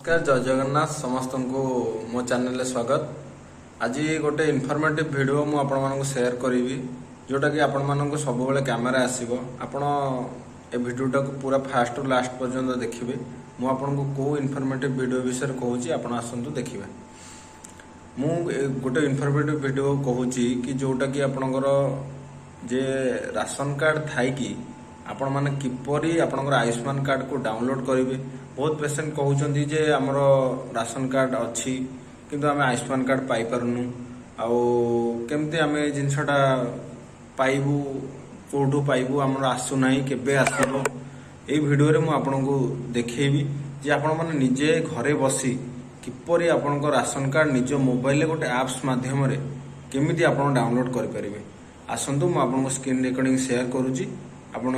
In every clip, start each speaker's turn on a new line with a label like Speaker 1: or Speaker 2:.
Speaker 1: नमस्कार जय जगन्नाथ समस्त को मो चैनल स्वागत। आज गोटे इनफॉर्मेटिव वीडियो मु आपण मानक शेयर करी जोटा कि आपण मानक सब कैमेरा आसीबो। आपण ए वीडियोटा को पूरा फास्ट टू लास्ट पर्यंत देखिए। मु आपण को को इनफॉर्मेटिव वीडियो विषय कहूची आपण आसंतु देखिबे। मु गोटे इनफॉर्मेटिव वीडियो कहूची कि जोटा कि आपणकर जे राशन कार्ड थाई कि आपण माने किपरि आपणकर आयुष्मान कार्ड को डाउनलोड करिवे। बहुत पेसेंट कहउछन्ती जे हमर राशन कार्ड अछि किंतु आमे आयुष्मान कार्ड पाई परनु आउ केमते आमे जिनसटा पाइबु कोठु पाइबु हमर आसु नाही केबे आसीबो। ए वीडियो रे मु आपनको देखैबी जे आपण माने निजे घरे बसी किपरि आपनको राशन कार्ड निज मोबाइल गोटे एप्स माध्यम रे केमिति आपण डाउनलोड करि परिबे। आसंतु मु आपनको स्क्रीन रिकॉर्डिंग शेयर करूची। आपण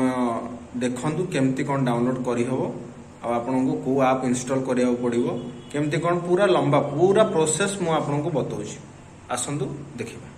Speaker 1: देखंतु केमिति कोन डाउनलोड करि हबो आपको को आप इंस्टॉल करिया पड़िबो केमती कौन पूरा लंबा पूरा प्रोसेस मु आपको बताऊँ। आसंतु देखिबा।